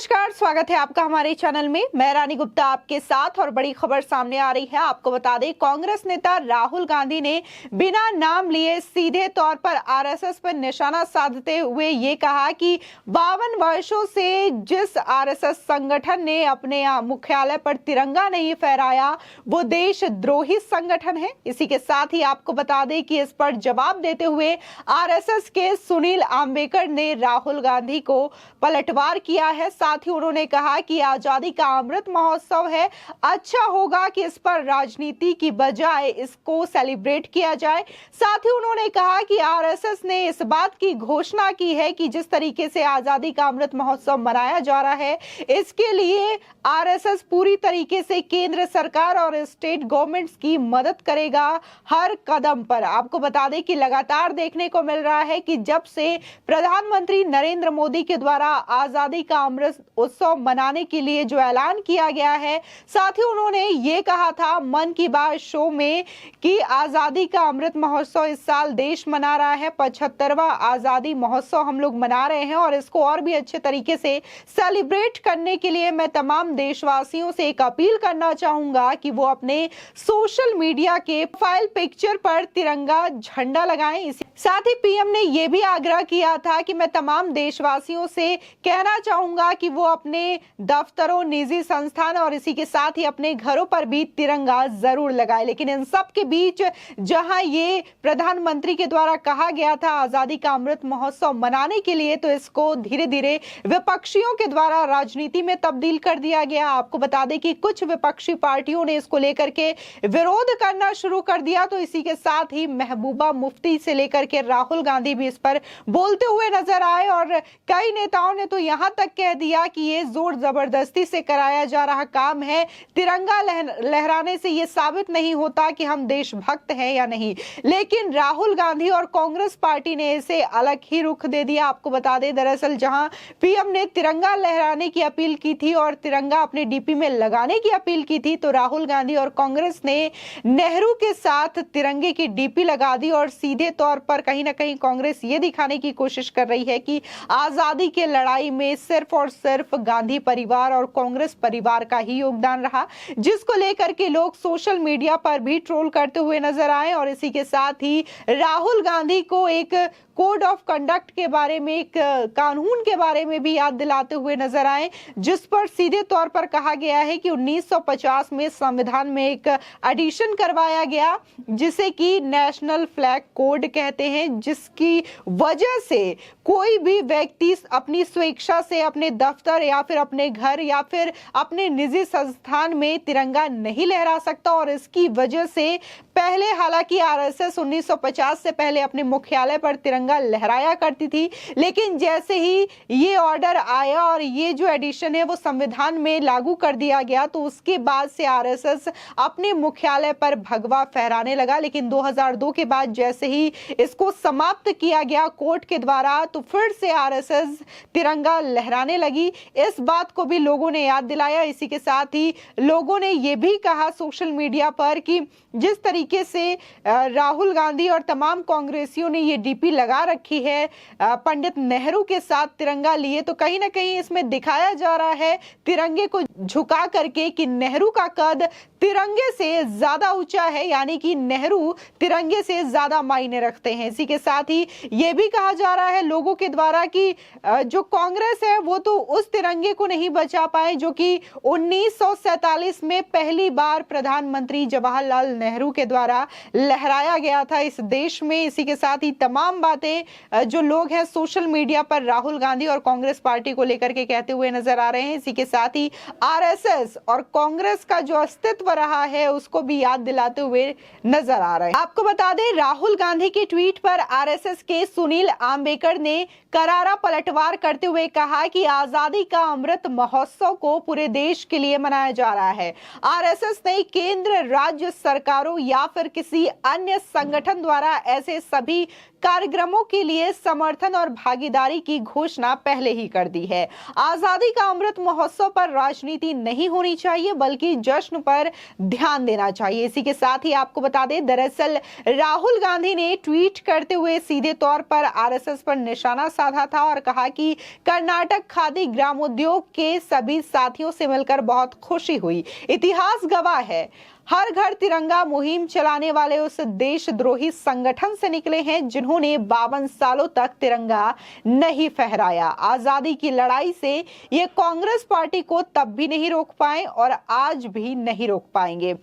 नमस्कार, स्वागत है आपका हमारे चैनल में। मैं रानी गुप्ता आपके साथ और बड़ी खबर सामने आ रही है। आपको बता दें, कांग्रेस नेता राहुल गांधी ने बिना नाम लिए सीधे तौर पर आरएसएस पर निशाना साधते हुए ये कहा कि 52 वर्षों से जिस आरएसएस संगठन ने अपने मुख्यालय पर तिरंगा नहीं फहराया वो देशद्रोही संगठन है। इसी के साथ ही आपको बता दें कि इस पर जवाब देते हुए आरएसएस के सुनील आम्बेकर ने राहुल गांधी को पलटवार किया है। साथ ही उन्होंने कहा कि आजादी का अमृत महोत्सव है, अच्छा होगा कि इस पर राजनीति की बजाय इसको सेलिब्रेट किया जाए। साथ ही उन्होंने कहा कि आरएसएस ने इस बात की घोषणा की है कि जिस तरीके से आजादी का अमृत महोत्सव मनाया जा रहा है, इसके लिए आरएसएस पूरी तरीके से केंद्र सरकार और स्टेट गवर्नमेंट्स की मदद करेगा हर कदम पर। आपको बता दें कि लगातार देखने को मिल रहा है कि जब से प्रधानमंत्री नरेंद्र मोदी के द्वारा आजादी का अमृत उत्सव मनाने के लिए जो ऐलान किया गया है, साथ ही उन्होंने ये कहा था मन की बात शो में कि आजादी का अमृत महोत्सव इस साल देश मना रहा है, 75वां आजादी महोत्सव हम लोग मना रहे हैं और इसको और भी अच्छे तरीके से सेलिब्रेट करने के लिए मैं तमाम देशवासियों से एक अपील करना चाहूंगा कि वो अपने सोशल मीडिया के प्रोफाइल पिक्चर पर तिरंगा झंडा लगाएं। साथ ही पीएम ने यह भी आग्रह किया था कि मैं तमाम देशवासियों से कहना चाहूंगा कि वो अपने दफ्तरों, निजी संस्थान और इसी के साथ ही अपने घरों पर भी तिरंगा जरूर लगाए। लेकिन इन सब के बीच जहां ये प्रधानमंत्री के द्वारा कहा गया था आजादी का अमृत महोत्सव मनाने के लिए, तो इसको धीरे धीरे विपक्षियों के द्वारा राजनीति में तब्दील कर दिया गया। आपको बता दें कि कुछ विपक्षी पार्टियों ने इसको लेकर के विरोध करना शुरू कर दिया, तो इसी के साथ ही महबूबा मुफ्ती से लेकर के राहुल गांधी भी इस पर बोलते हुए नजर आए और कई नेताओं ने तो यहां तक कह दिया कि ये जोर जबरदस्ती से कराया जा रहा काम है, तिरंगा लहराने से ये साबित नहीं होता कि हम देशभक्त हैं या नहीं। लेकिन राहुल गांधी और कांग्रेस पार्टी ने इसे अलग ही रुख दे दिया। आपको बता दें, दरअसल जहां पीएम ने तिरंगा लहराने की अपील की थी और तिरंगा अपने डीपी में लगाने की अपील की थी, तो राहुल गांधी और कांग्रेस ने नेहरू के साथ तिरंगे की डीपी लगा दी और सीधे तौर पर कहीं ना कहीं कांग्रेस ये दिखाने की कोशिश कर रही है कि आजादी के लड़ाई में सिर्फ और सिर्फ गांधी परिवार और कांग्रेस परिवार का ही योगदान रहा, जिसको लेकर के लोग सोशल मीडिया पर भी ट्रोल करते हुए नजर आए। और इसी के साथ ही राहुल गांधी को एक कोड ऑफ कंडक्ट के बारे में, एक कानून के बारे में भी याद दिलाते हुए नजर आए, जिस पर सीधे तौर पर कहा गया है कि 1950 में संविधान में एक एडिशन करवाया गया जिसे कि नेशनल फ्लैग कोड कहते हैं, जिसकी वजह से कोई भी व्यक्ति अपनी स्वेच्छा से अपने दफ्तर या फिर अपने घर या फिर अपने निजी संस्थान में तिरंगा नहीं लहरा सकता। और इसकी वजह से पहले हालांकि आरएसएस 1950 से पहले अपने मुख्यालय पर तिरंगा लहराया करती थी, लेकिन जैसे ही ये ऑर्डर आया और ये जो एडिशन है वो संविधान में लागू कर दिया गया, तो उसके बाद से आरएसएस अपने मुख्यालय पर भगवा फहराने लगा। लेकिन 2002 के बाद जैसे ही इसको समाप्त किया गया कोर्ट के द्वारा, तो फिर से आरएसएस तिरंगा लहराने लगी। इस बात को भी लोगों ने याद दिलाया। इसी के साथ ही लोगों ने यह भी कहा सोशल मीडिया पर कि जिस तरीके से राहुल गांधी और तमाम कांग्रेसियों ने ये डीपी लगा रखी है पंडित नेहरू के साथ तिरंगा लिए, तो कहीं ना कहीं इसमें दिखाया जा रहा है तिरंगे को झुका करके कि नेहरू का कद तिरंगे से ज्यादा ऊंचा है, यानी कि नेहरू तिरंगे से ज्यादा मायने रखते हैं। इसी के साथ ही यह भी कहा जा रहा है लोगों के द्वारा कि जो कांग्रेस है वो तो उस तिरंगे को नहीं बचा पाए जो कि 1947 में पहली बार प्रधानमंत्री जवाहरलाल नेहरू के द्वारा लहराया गया था इस देश में। इसी के साथ ही तमाम बातें जो लोग हैं सोशल मीडिया पर राहुल गांधी और कांग्रेस पार्टी को लेकर के कहते हुए नजर आ रहे हैं। इसी के साथ ही आरएसएस और कांग्रेस का जो अस्तित्व रहा है उसको भी याद दिलाते हुए नजर आ रहे हैं। आपको बता दें, राहुल गांधी के ट्वीट पर आरएसएस के सुनील आम्बेकर ने करारा पलटवार करते हुए कहा कि आजादी का अमृत महोत्सव को पूरे देश के लिए मनाया जा रहा है। आरएसएस ने केंद्र, राज्य सरकारों या फिर किसी अन्य संगठन द्वारा ऐसे सभी कार्यक्रमों के लिए समर्थन और भागीदारी की घोषणा पहले ही कर दी है। आजादी का अमृत महोत्सव पर राजनीति नहीं होनी चाहिए, बल्कि जश्न पर ध्यान देना चाहिए। इसी के साथ ही आपको बता दें, दरअसल राहुल गांधी ने ट्वीट करते हुए सीधे तौर पर आरएसएस पर निशाना साधा था और कहा कि कर्नाटक खादी ग्रामोद्योग के सभी साथियों से मिलकर बहुत खुशी हुई। इतिहास गवाह है, हर घर तिरंगा मुहिम चलाने वाले उस देशद्रोही संगठन से निकले हैं जिन्होंने 52 सालों तक तिरंगा नहीं फहराया। आजादी की लड़ाई से ये कांग्रेस पार्टी को तब भी नहीं रोक पाए और आज भी नहीं रोक पाएंगे।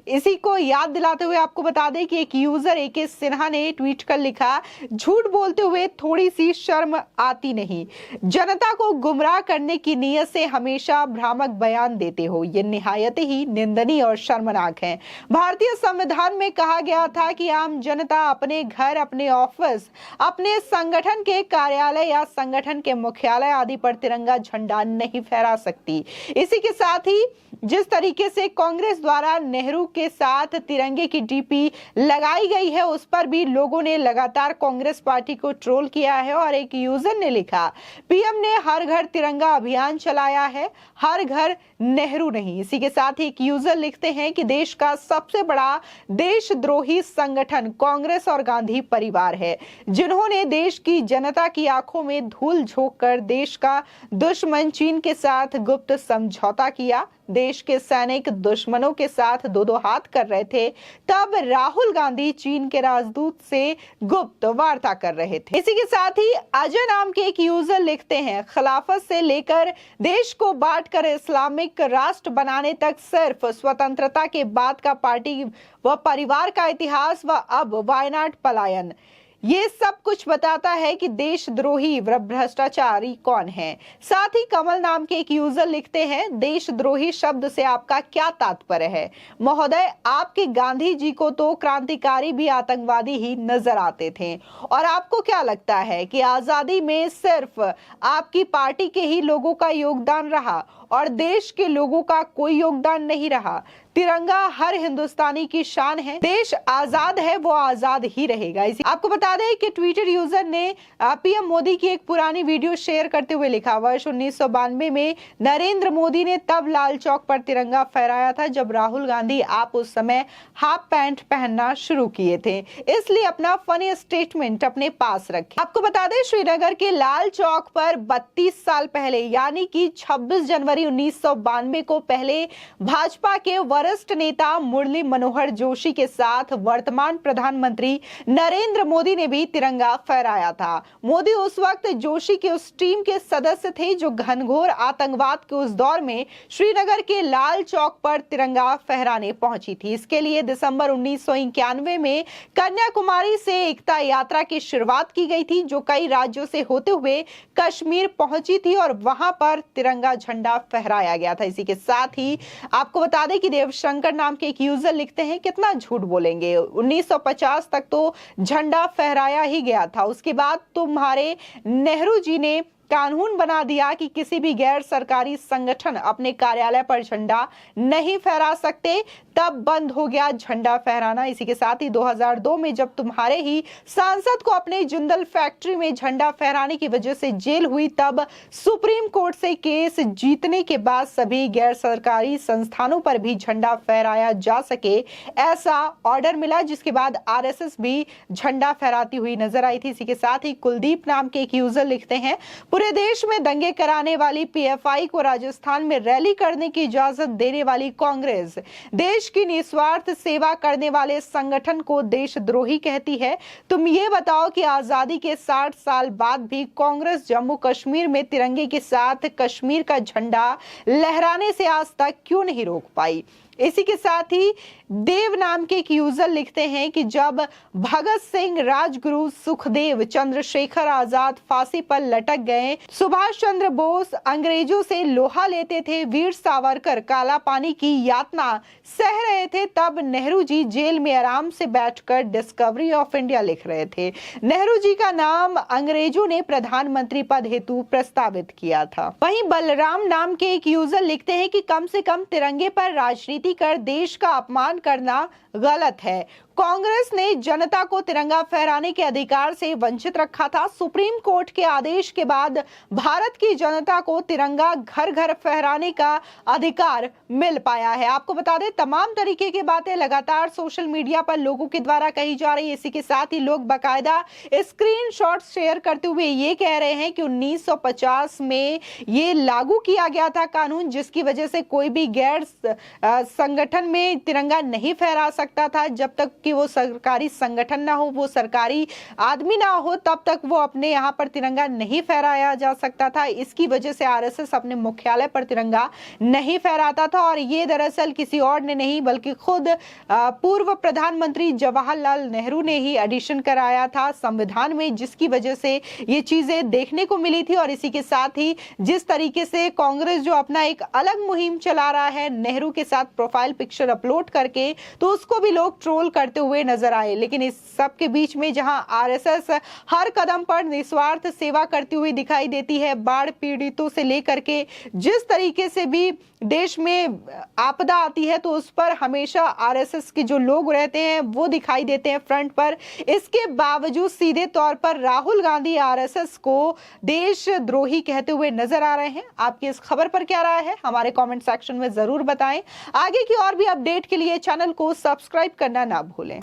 इसी को याद दिलाते हुए आपको बता दें कि एक यूजर AK सिन्हा ने ट्वीट कर लिखा, झूठ बोलते हुए थोड़ी सी शर्म आती नहीं, जनता को गुमराह करने की नीयत से हमेशा भ्रामक बयान देते हो, ये निहायत ही निंदनीय और शर्मनाक है। भारतीय संविधान में कहा गया था कि आम जनता अपने घर, अपने ऑफिस, अपने संगठन के कार्यालय या संगठन के मुख्यालय आदि पर तिरंगा झंडा नहीं फहरा सकती। इसी के साथ ही जिस तरीके से कांग्रेस द्वारा नेहरू के साथ तिरंगे की डीपी लगाई गई है, उस पर भी लोगों ने लगातार कांग्रेस पार्टी को ट्रोल किया है। और एक यूजर ने लिखा, पीएम ने हर घर तिरंगा अभियान चलाया है, हर घर नेहरू नहीं। इसी के साथ ही एक यूजर लिखते हैं कि देश का सबसे बड़ा देशद्रोही संगठन कांग्रेस और गांधी परिवार है, जिन्होंने देश की जनता की आंखों में धूल झोंक कर देश का दुश्मन चीन के साथ गुप्त समझौता किया। देश के सैनिक दुश्मनों के साथ दो हाथ कर रहे थे, तब राहुल गांधी चीन के राजदूत से गुप्त वार्ता कर रहे थे। इसी के साथ ही अजय नाम के एक यूजर लिखते हैं, खिलाफत से लेकर देश को बांटकर इस्लामिक राष्ट्र बनाने तक सिर्फ स्वतंत्रता के बाद का पार्टी व परिवार का इतिहास व अब वायनाड पलायन, ये सब कुछ बताता है कि देशद्रोही व भ्रष्टाचारी कौन है। साथ ही कमल नाम के एक यूजर लिखते हैं, देशद्रोही शब्द से आपका क्या तात्पर्य है महोदय? आपके गांधी जी को तो क्रांतिकारी भी आतंकवादी ही नजर आते थे। और आपको क्या लगता है कि आजादी में सिर्फ आपकी पार्टी के ही लोगों का योगदान रहा और देश के लोगों का कोई योगदान नहीं रहा? तिरंगा हर हिंदुस्तानी की शान है, देश आजाद है, वो आजाद ही रहेगा। आपको बता दें कि ट्विटर यूजर ने पीएम मोदी की एक पुरानी वीडियो शेयर करते हुए लिखा, वर्ष 1992 में नरेंद्र मोदी ने तब लाल चौक पर तिरंगा फहराया था जब राहुल गांधी आप उस समय हाफ पैंट पहनना शुरू किए थे, इसलिए अपना फनी स्टेटमेंट अपने पास रखें। आपको बता दें, श्रीनगर के लाल चौक पर 32 साल पहले यानी कि 26 जनवरी 1992 को पहले भाजपा के वरिष्ठ नेता मुरली मनोहर जोशी के साथ वर्तमान प्रधानमंत्री नरेंद्र मोदी ने भी तिरंगा फहराया था। मोदी उस वक्त जोशी के उस टीम के सदस्य थे जो घनघोर आतंकवाद के उस दौर में श्रीनगर के लाल चौक पर तिरंगा फहराने पहुंची थी। इसके लिए दिसंबर 1991 में कन्याकुमारी से एकता यात्रा की शुरुआत की गई थी, जो कई राज्यों से होते हुए कश्मीर पहुंची थी और वहां पर तिरंगा झंडा फहराया गया था। इसी के साथ ही आपको बता दें कि देवशंकर नाम के एक यूजर लिखते हैं, कितना झूठ बोलेंगे, 1950 तक तो झंडा फहराया ही गया था, उसके बाद तुम्हारे नेहरू जी ने कानून बना दिया कि किसी भी गैर सरकारी संगठन अपने कार्यालय पर झंडा नहीं फहरा सकते, तब बंद हो गया झंडा फहराना। इसी के साथ ही 2002 में जब तुम्हारे ही सांसद को अपने जिंदल फैक्ट्री में झंडा फहराने की वजह से जेल हुई, तब सुप्रीम कोर्ट से केस जीतने के बाद सभी गैर सरकारी संस्थानों पर भी झंडा फहराया जा सके, ऐसा ऑर्डर मिला, जिसके बाद आरएसएस भी झंडा फहराती हुई नजर आई थी। इसी के साथ ही कुलदीप नाम के एक यूजर लिखते हैं, पूरे देश में दंगे कराने वाली पीएफआई को राजस्थान में रैली करने की इजाजत देने वाली कांग्रेस देश की निस्वार्थ सेवा करने वाले संगठन को देशद्रोही कहती है। तुम ये बताओ कि आजादी के 60 साल बाद भी कांग्रेस जम्मू कश्मीर में तिरंगे के साथ कश्मीर का झंडा लहराने से आज तक क्यों नहीं रोक पाई? इसी के साथ ही देव नाम के एक यूजर लिखते हैं कि जब भगत सिंह, राजगुरु, सुखदेव, चंद्रशेखर आजाद फांसी पर लटक गए, सुभाष चंद्र बोस अंग्रेजों से लोहा लेते थे, वीर सावरकर काला पानी की यातना सह रहे थे, तब नेहरू जी जेल में आराम से बैठकर डिस्कवरी ऑफ इंडिया लिख रहे थे। नेहरू जी का नाम अंग्रेजों ने प्रधानमंत्री पद हेतु प्रस्तावित किया था। वहीं बलराम नाम के एक यूजर लिखते हैं कि कम से कम तिरंगे पर राजनीति कर देश का अपमान करना गलत है। कांग्रेस ने जनता को तिरंगा फहराने के अधिकार से वंचित रखा था। सुप्रीम कोर्ट के आदेश के बाद भारत की जनता को तिरंगा घर घर फहराने का अधिकार मिल पाया है। आपको बता दें, तमाम तरीके की बातें लगातार सोशल मीडिया पर लोगों के द्वारा कही जा रही है। इसी के साथ ही लोग बाकायदा स्क्रीनशॉट शेयर करते हुए ये कह रहे हैं कि 1950 में ये लागू किया गया था कानून, जिसकी वजह से कोई भी गैर संगठन में तिरंगा नहीं फहरा सकता था। जब तक कि वो सरकारी संगठन ना हो, वो सरकारी आदमी ना हो, तब तक वो अपने यहाँ पर तिरंगा नहीं फहराया जा सकता था। इसकी वजह से आरएसएस अपने मुख्यालय पर तिरंगा नहीं फहराता था। और ये दरअसल किसी और ने नहीं बल्कि खुद पूर्व प्रधानमंत्री जवाहरलाल नेहरू ने ही एडिशन कराया था संविधान में, जिसकी वजह से ये चीजें देखने को मिली थी। और इसी के साथ ही जिस तरीके से कांग्रेस जो अपना एक अलग मुहिम चला रहा है नेहरू के साथ प्रोफाइल पिक्चर अपलोड करके, तो उसको भी लोग ट्रोल करते हुए नजर आए। लेकिन इस सब के बीच में जहां आरएसएस हर कदम पर निस्वार्थ सेवा करती हुई दिखाई देती है, बाढ़ पीड़ितों से लेकर के जिस तरीके से भी देश में आपदा आती है तो उस पर हमेशा आरएसएस के जो लोग रहते हैं वो दिखाई देते हैं फ्रंट पर। इसके बावजूद सीधे तौर पर राहुल गांधी आरएसएस को देशद्रोही कहते हुए नजर आ रहे हैं। आपकी इस खबर पर क्या राय है, हमारे कमेंट सेक्शन में जरूर बताएं। आगे की और भी अपडेट के लिए चैनल को सब्सक्राइब करना ना भूलें।